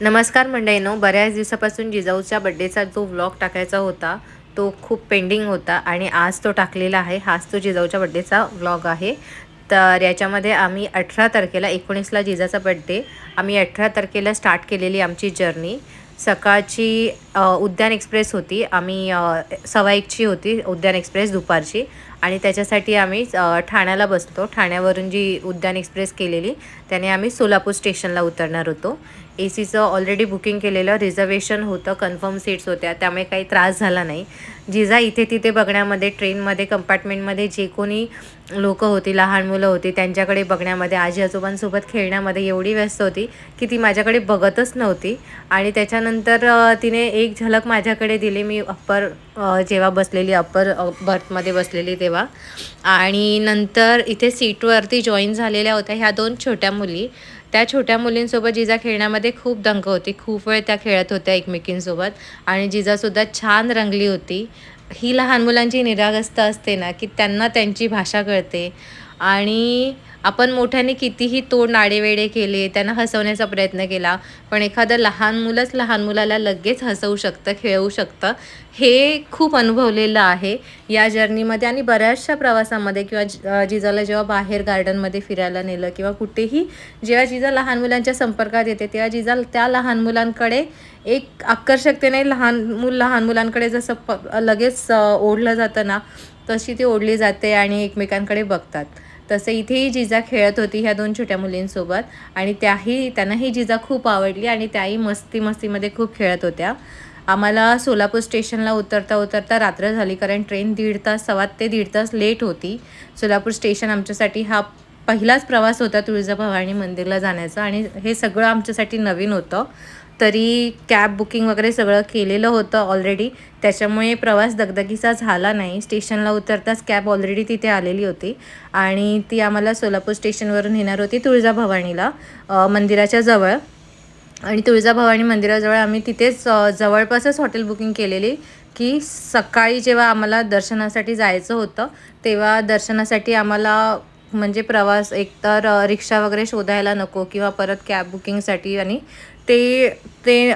नमस्कार मंडळींनो, बऱ्याच दिवसापासून जिजाऊच्या बड्डेचा जो व्लॉग टाकायचा होता तो खूप पेंडिंग होता आणि आज तो टाकलेला आहे. हाच तो जिजाऊच्या बड्डेचा व्लॉग आहे. तर याच्यामध्ये आम्ही 18 तारखेला 19ला जिजाचा बड्डे, आम्ही 18 तारखेला स्टार्ट केलेली आमची जर्नी. सकाळची उद्यान एक्सप्रेस होती, आम्ही 1:15ची होती उद्यान एक्सप्रेस दुपारची. आणि त्याच्यासाठी आम्ही ठाण्याला बसलो. ठाण्यावरून जी उद्यान एक्सप्रेस केलेली त्याने आम्ही सोलापूर स्टेशनला उतरणार होतो. एसीचं ऑलरेडी बुकिंग केलेलं रिझर्वेशन होतं, कन्फर्म सीट्स होत्या, त्यामुळे काही त्रास झाला नाही. जिजा इथे तिथे बघण्यामध्ये, ट्रेनमध्ये कंपार्टमेंटमध्ये जे कोणी लोकं होती, लहान मुलं होती, त्यांच्याकडे बघण्यामध्ये, आजी आजोबांसोबत खेळण्यामध्ये एवढी व्यस्त होती की ती माझ्याकडे बघतच नव्हती. आणि त्याच्यानंतर तिने एक झलक माझ्याकडे दिली. मी जेव्हा बसलेली अप्पर बर्थमध्ये बसलेली तेव्हा. आणि नंतर इथे सीटवरती जॉईन झालेल्या होत्या ह्या 2 छोट्या मुली. त्या छोट्या मुलींसोबत जिजा खेळण्यामध्ये खूप दंग होती. खूप वेळ त्या खेळत होत्या एकमेकींसोबत आणि जिजासुद्धा छान रंगली होती. ही लहान मुलांची निरागसता असते ना, की त्यांना त्यांची भाषा कळते. आणि आपण मोठ्याने कितीही तोंड आडेवेडे केले, त्यांना हसवण्याचा प्रयत्न केला, पण एखादं लहान मुलंच लहान मुलाला लगेच हसवू शकतं, खेळवू शकतं. हे खूप अनुभवलेलं आहे या जर्नीमध्ये. आणि बऱ्याचशा प्रवासामध्ये किंवा जिजाला जेव्हा बाहेर गार्डनमध्ये फिरायला नेलं किंवा कुठेही जेव्हा जिजा लहान मुलांच्या संपर्कात येते, तेव्हा जिजा त्या लहान मुलांकडे एक आकर्षकतेने लहान मुलांकडे जसं लगेच ओढलं जातं ना, तशी ती ओढली जाते आणि एकमेकांकडे बघतात. तसं इथेही जिजा खेळत होती ह्या 2 छोट्या मुलींसोबत आणि त्यांनाही जिजा खूप आवडली आणि त्याही मस्तीमध्ये खूप खेळत होत्या. आम्हाला सोलापूर स्टेशनला उतरता उतरता रात्र झाली, कारण ट्रेन सव्वा ते दीड तास लेट होती. सोलापूर स्टेशन आमच्यासाठी हा पहिलाच प्रवास होता तुळजाभवानी मंदिरला जाण्याचा आणि हे सगळं आमच्यासाठी नवीन होतं. तरी कॅब बुकिंग वगैरे सगळं केलेलं होतं ऑलरेडी, त्याच्यामुळे प्रवास दगदगीचा झाला नाही. स्टेशनला उतरताच कॅब ऑलरेडी तिथे आलेली होती आणि ती आम्हाला सोलापूर स्टेशनवरून नेणार होती तुळजाभवानीला, मंदिराच्या जवळ. आणि तुळजाभवानी मंदिराजवळ आम्ही तिथेच जवळपासच हॉटेल बुकिंग केलेली, की सकाळी जेव्हा आम्हाला दर्शनासाठी जायचं होतं तेव्हा दर्शनासाठी आम्हाला म्हणजे प्रवास एकतर रिक्षा वगैरे शोधायला नको किंवा परत कॅब बुकिंगसाठी आणि ते ते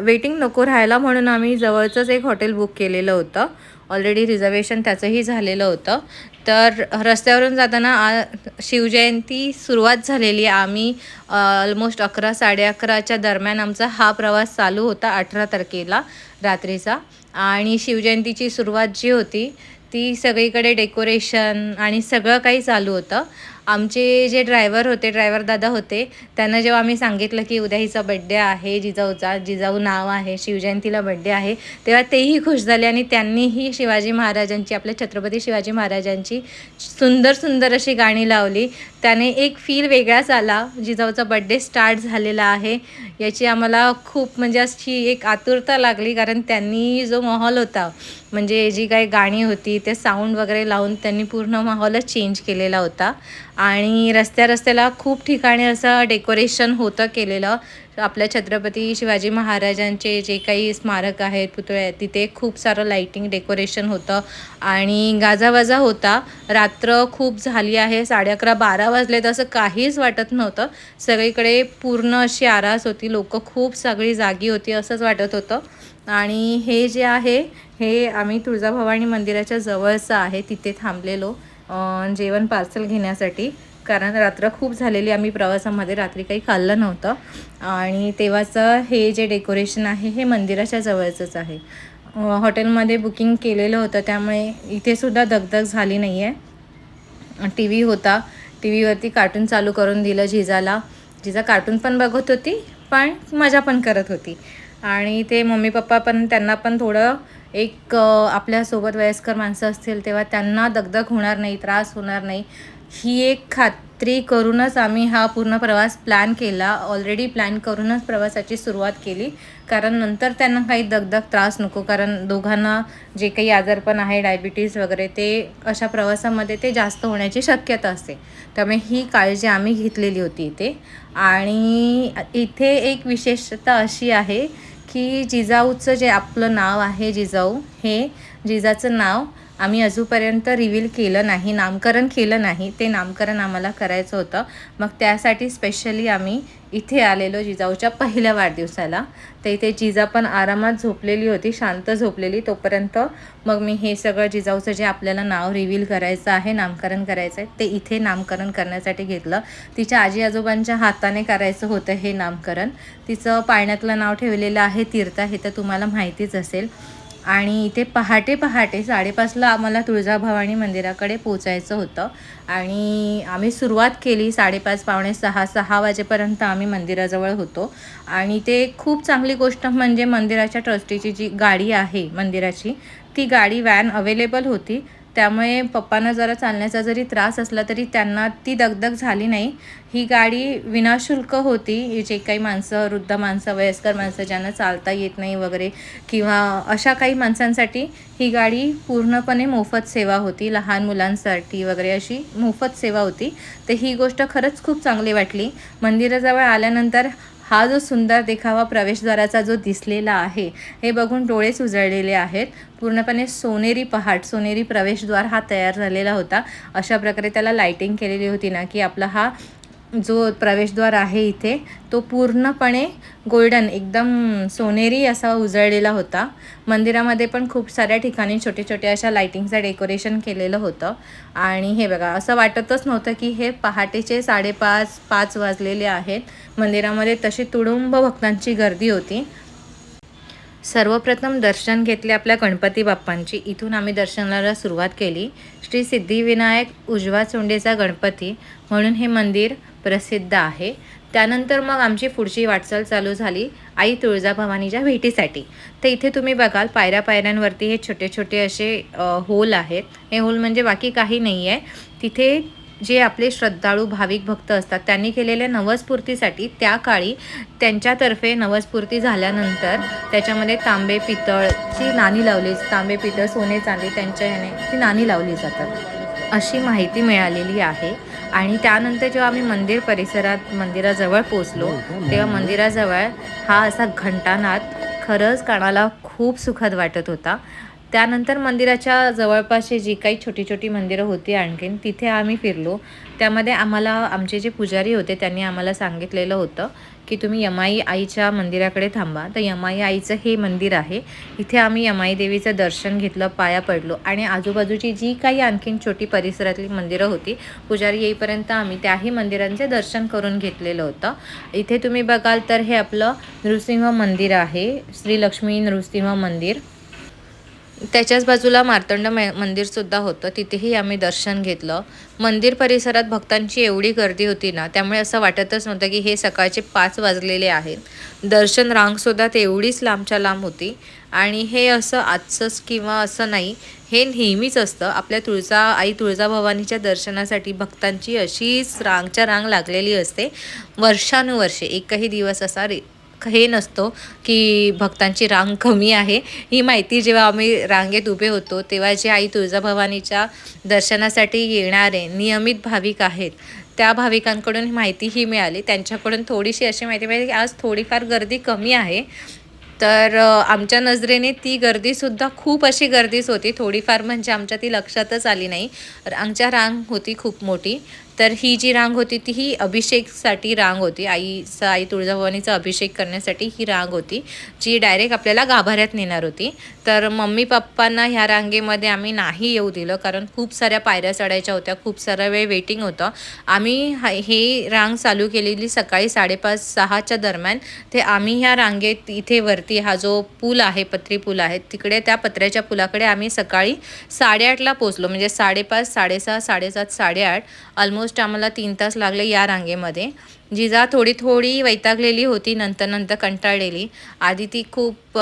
वेटिंग नको राहायला, म्हणून आम्ही जवळचंच एक हॉटेल बुक केलेलं होतं. ऑलरेडी रिझर्वेशन त्याचंही झालेलं होतं. तर रस्त्यावरून जाताना शिवजयंती सुरुवात झालेली. आम्ही ऑलमोस्ट 11-11:30च्या दरम्यान आमचा हा प्रवास चालू होता 18 तारखेला रात्रीचा. आणि शिवजयंतीची सुरुवात जी होती ती सगळीकडे डेकोरेशन आणि सगळं काही चालू होतं. आमचे जे ड्रायव्हर दादा होते, त्यांना जेव्हा आम्ही सांगितलं की उद्या हिचा बड्डे आहे जिजाऊचा, जिजाऊ नाव आहे, शिवजयंतीला बड्डे आहे, तेव्हा तेही खुश झाले आणि त्यांनीही शिवाजी महाराजांची, आपल्या छत्रपती शिवाजी महाराजांची सुंदर अशी गाणी लावली. त्याने एक फील वेगळाच आला. जिजाऊचा बड्डे स्टार्ट झालेला आहे याची आम्हाला खूप म्हणजे अशी एक आतुरता लागली, कारण त्यांनी जो माहोल होता, म्हणजे जी काही गाणी होती ते साऊंड वगैरे लावून त्यांनी पूर्ण माहोलच चेंज केलेला होता. आणि रस्त्याला खूप ठिकाणी असं डेकोरेशन होतं केलेलं. आपल्या छत्रपती शिवाजी महाराजांचे जे काही स्मारक आहेत, पुतळे आहेत, तिथे खूप सारं लाईटिंग डेकोरेशन होतं आणि गाजावाजा होता. रात्र खूप झाली आहे, 11:30-12 वाजले, तसं काहीच वाटत नव्हतं. सगळीकडे पूर्ण अशी आरास होती, लोकं खूप सगळी जागी होती असंच वाटत होतं. आणि हे जे आहे हे आम्ही तुळजाभवानी मंदिराच्या जवळचं आहे, तिथे थांबलेलो जेवण पार्सल घेण्यासाठी, कारण रात्र खूप झालेली. आम्ही प्रवासामध्ये रात्री काही खाल्लं नव्हतं. आणि तेव्हाचं हे जे डेकोरेशन आहे हे मंदिराच्या जवळचंच आहे. हॉटेलमध्ये बुकिंग केलेलं होतं, त्यामुळे इथेसुद्धा दगदग झाली नाही आहे. टी व्ही होता, टी व्हीवरती कार्टून चालू करून दिलं जिजाला. जिजा कार्टून पण बघत होती, पण मजा पण करत होती. आणि ते मम्मी पप्पा पण, त्यांना पण थोडं आपल्यासोबत वयस्कर माणसं असतील तेव्हा त्यांना दगदग होणार नाही, त्रास होणार नाही, ही एक खात्री करूनच आम्ही हा पूर्ण प्रवास प्लॅन केला. ऑलरेडी प्लॅन करूनच प्रवासाची सुरुवात केली, कारण नंतर त्यांना काही दगदग त्रास नको, कारण दोघांना जे काही आजारपण आहे, डायबिटीज वगैरे, ते अशा प्रवासामध्ये ते जास्त होण्याची शक्यता असते. त्यामुळे ही काळजी आम्ही घेतलेली होती इथे. आणि इथे एक विशेषता अशी आहे की जिजाऊचं जे आपलं नाव आहे जिजाऊ, हे जिजाचं नाव आम्ही अजूनपर्यंत रिव्हील केलं नाही, नामकरण केलं नाही. ते नामकरण आम्हाला करायचं होतं. मग त्यासाठी स्पेशली आम्ही इथे आलेलो जिजाऊच्या पहिल्या वाढदिवसाला. तर इथे जिजा पण आरामात झोपलेली होती, शांत झोपलेली. तोपर्यंत मग मी हे सगळं जिजाऊचं जे आपल्याला नाव रिव्हील करायचं आहे, नामकरण करायचं आहे, ते इथे नामकरण करण्यासाठी घेतलं. तिच्या आजी आजोबांच्या हाताने करायचं होतं हे नामकरण. तिचं पाळण्यातलं नाव ठेवलेलं आहे तीर्था, हे तर तुम्हाला माहितीच असेल. आणि इथे पहाटे 5:30ला आम्हाला तुळजाभवानी मंदिराकडे पोचायचं होतं. आणि आम्ही सुरुवात केली 5:30 पावणे 6 वाजेपर्यंत आम्ही मंदिराजवळ होतो. आणि ते खूप चांगली गोष्ट म्हणजे मंदिराच्या ट्रस्टीची जी गाडी आहे मंदिराची, ती गाडी व्हॅन अवेलेबल होती. त्यामुळे पप्पांना जरा चालण्याचा जरी त्रास असला तरी त्यांना ती दगदग झाली नाही. ही गाडी विनाशुल्क होती. जे काही माणसं, वृद्ध माणसं, वयस्कर माणसं ज्यांना चालता येत नाही वगैरे, किंवा अशा काही माणसांसाठी ही गाडी पूर्णपणे मोफत सेवा होती. लहान मुलांसाठी वगैरे अशी मोफत सेवा होती. तर ही गोष्ट खरंच खूप चांगली वाटली. मंदिराजवळ आल्यानंतर हा जो सुंदर देखावा प्रवेशद्वाराचा जो दिसलेला आहे, हे बघून डोळेच उजळलेले आहेत. पूर्णपणे सोनेरी पहाट, सोनेरी प्रवेशद्वार हा तयार झालेला होता. अशा प्रकारे त्याला लाईटिंग केलेली होती ना, की आपला हा जो प्रवेशद्वार आहे इथे, तो पूर्णपणे गोल्डन, एकदम सोनेरी असा उजळलेला होता. मंदिरामध्ये पण खूप साऱ्या ठिकाणी छोटे छोटे अशा लाईटिंगचं डेकोरेशन केलेलं होतं. आणि हे बघा, असं वाटतच नव्हतं की हे पहाटेचे 5:30 वाजलेले आहेत. मंदिरामध्ये तशी तुडुंब भक्तांची गर्दी होती. सर्वप्रथम दर्शन घेतले आपल्या गणपती बाप्पांची. इथून आम्ही दर्शनाला सुरुवात केली. श्री सिद्धिविनायक उजवा चोंडेचा गणपती म्हणून हे मंदिर प्रसिद्ध आहे. त्यानंतर मग आमची पुढची वाटचाल चालू झाली आई तुळजाभवानीच्या भेटीसाठी. तर इथे तुम्ही बघाल पायऱ्यांवरती हे छोटे छोटे असे होल आहेत. हे होल म्हणजे बाकी काही नाही आहे. तिथे जे आपले श्रद्धाळू भाविक भक्त असतात त्यांनी केलेल्या नवस्फूर्तीसाठी त्या काळी त्यांच्यातर्फे नवस्फूर्ती झाल्यानंतर त्याच्यामध्ये तांबे पितळची नाणी लावली, तांबे पितळ सोने चांदी त्यांच्या ह्याने ती नाणी लावली जातात अशी माहिती मिळालेली आहे. आणि त्यानंतर जेव्हा आम्ही मंदिराजवळ पोचलो तेव्हा मंदिराजवळ हा असा घंटानाद खरंच कानाला खूप सुखद वाटत होता. त्यानंतर मंदिराच्या जवळपासची जी काही छोटी छोटी मंदिरं होती आणखीन तिथे आम्ही फिरलो. त्यामध्ये आम्हाला आमचे जे पुजारी होते त्यांनी आम्हाला सांगितलेलं होतं की तुम्ही यमाई आईच्या मंदिराकडे थांबा. तर यमाई आईचं हे मंदिर आहे. इथे आम्ही यमाई देवीचं दर्शन घेतलं, पाया पडलो आणि आजूबाजूची जी काही आणखीन छोटी परिसरातली मंदिरं होती पुजारी येईपर्यंत आम्ही त्याही मंदिरांचे दर्शन करून घेतलेलं होतं. इथे तुम्ही बघाल तर हे आपलं नृसिंह मंदिर आहे, श्री लक्ष्मी नृसिंह मंदिर. त्याच्याच बाजूला मार्तंड मंदिरसुद्धा होतं, तिथेही आम्ही दर्शन घेतलं. मंदिर परिसरात भक्तांची एवढी गर्दी होती ना, त्यामुळे असं वाटतच नव्हतं की हे सकाळचे 5 वाजलेले आहेत. दर्शन रांगसुद्धा तेवढीच लांबच्या लांब होती. आणि हे असं आजचंच किंवा असं नाही, हे नेहमीच असतं. आपल्या आई तुळजाभवानीच्या दर्शनासाठी भक्तांची अशीच रांगच्या रांग लागलेली असते वर्षानुवर्षे. एकही दिवस असा हे नसतो की भक्तांची रांग कमी आहे. ही माहिती जेव्हा आम्ही रांगेत उभे होतो तेव्हा जे आई तुळजाभवानीच्या दर्शनासाठी येणारे नियमित भाविक आहेत त्या भाविकांकडून माहिती ही मिळाली. त्यांच्याकडून थोडीशी अशी माहिती मिळाली की आज थोडीफार गर्दी कमी आहे. तर आमच्या नजरेने ती गर्दीसुद्धा खूप अशी गर्दीच होती. थोडीफार म्हणजे आमच्या ती लक्षातच आली नाही. आमच्या रांग होती खूप मोठी. तर ही जी रांग होती ती ही अभिषेकसाठी रांग होती. आई तुळजाभवानीचा अभिषेक करण्यासाठी ही रांग होती, जी डायरेक्ट आपल्याला गाभाऱ्यात नेणार होती. तर मम्मी पप्पांना ह्या रांगेमध्ये आम्ही नाही येऊ दिलं, कारण खूप साऱ्या पायऱ्या चढायच्या होत्या, खूप सारा वेळ वेटिंग होतं. आम्ही हे रांग चालू केलेली सकाळी 5:30-6च्या दरम्यान. ते आम्ही ह्या रांगेत इथे वरती हा जो पूल आहे, पत्री पूल आहे, तिकडे त्या पत्र्याच्या पुलाकडे आम्ही सकाळी 8:30ला पोचलो. म्हणजे 5:30, 6:30, 7:30, 8:30 ऑलमोस्ट आम्हाला 3 तास लागले या रांगेमध्ये. जिजा थोडी वैतागलेली होती, नंतर कंटाळलेली. आधी ती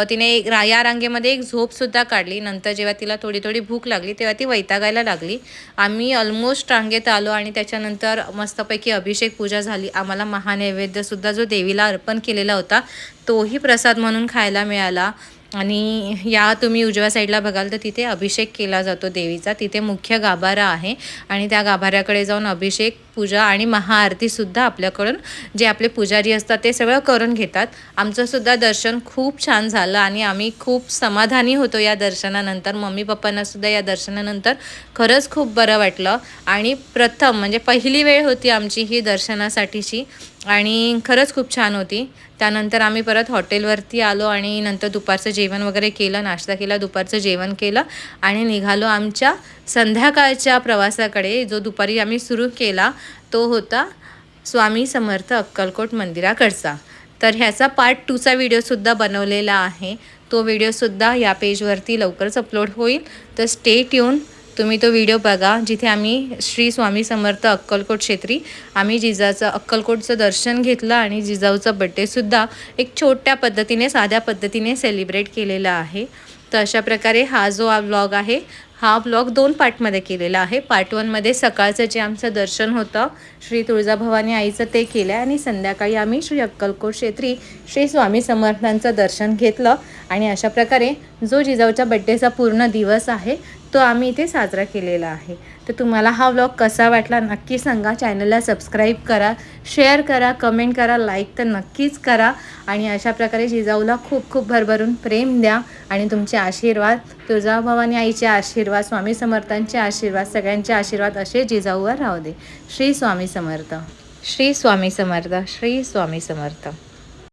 तिने या रांगेमध्ये एक झोपसुद्धा काढली. नंतर जेव्हा तिला थोडी भूक लागली तेव्हा ती वैतागायला लागली. आम्ही ऑलमोस्ट रांगेत आलो आणि त्याच्यानंतर मस्तपैकी अभिषेक पूजा झाली. आम्हाला महानैवेद्यसुद्धा जो देवीला अर्पण केलेला होता तोही प्रसाद म्हणून खायला मिळाला. आणि या तुम्ही उजव्या साईडला बघाल तर तिथे अभिषेक केला जातो देवीचा. तिथे मुख्य गाभारा आहे आणि त्या गाभाऱ्याकडे जाऊन अभिषेक, पूजा आणि महाआरतीसुद्धा आपल्याकडून जे आपले पुजारी असतात ते सगळं करून घेतात. आमचंसुद्धा दर्शन खूप छान झालं आणि आम्ही खूप समाधानी होतो या दर्शनानंतर. मम्मी पप्पांनासुद्धा या दर्शनानंतर खरंच खूप बरं वाटलं आणि प्रथम म्हणजे पहिली वेळ होती आमची ही दर्शनासाठीची आणि खरंच खूप छान होती. त्यानंतर आम्ही परत हॉटेलवरती आलो आणि नंतर दुपारचं जेवण वगैरे केलं, नाश्ता केला, दुपारचं जेवण केलं आणि निघालो आमच्या संध्याकाळच्या प्रवासाकडे. जो दुपारी आम्ही सुरू केला तो होता स्वामी समर्थ अक्कलकोट मंदिराकडचा. तर ह्याचा पार्ट 2चा व्हिडिओसुद्धा बनवलेला आहे. तो व्हिडिओसुद्धा या पेजवरती लवकरच अपलोड होईल. तर स्टे ट्यून, तुम्ही तो व्हिडिओ बघा जिथे आम्ही श्री स्वामी समर्थ अक्कलकोट क्षेत्री आम्ही जिजाचं अक्कलकोटचं दर्शन घेतलं आणि जिजाऊचा बड्डेसुद्धा एक छोट्या पद्धतीने, साध्या पद्धतीने सेलिब्रेट केलेला आहे. तर अशा प्रकारे हा जो व्लॉग आहे, हा व्लॉग 2 पार्टमध्ये केलेला आहे. पार्ट 1मध्ये सकाळचं जे आमचं दर्शन होतं श्री तुळजाभवानी आईचं ते केलं आणि संध्याकाळी आम्ही श्री अक्कलकोट क्षेत्री श्री स्वामी समर्थांचं दर्शन घेतलं आणि अशा प्रकारे जो जिजाऊच्या बड्डेचा पूर्ण दिवस आहे तो आम्ही इथे साजरा केलेला आहे. तर तुम्हाला हा व्लॉग कसा वाटला नक्की सांगा. चॅनलला सबस्क्राईब करा, शेअर करा, कमेंट करा, लाईक तर नक्कीच करा आणि अशा प्रकारे जिजाऊला खूप खूप भरभरून प्रेम द्या आणि तुमचे आशीर्वाद, तुळजाभवानी आईचे आशीर्वाद, स्वामी समर्थांचे आशीर्वाद, सगळ्यांचे आशीर्वाद असे जिजाऊवर राहू दे. श्री स्वामी समर्थ, श्री स्वामी समर्थ, श्री स्वामी समर्थ.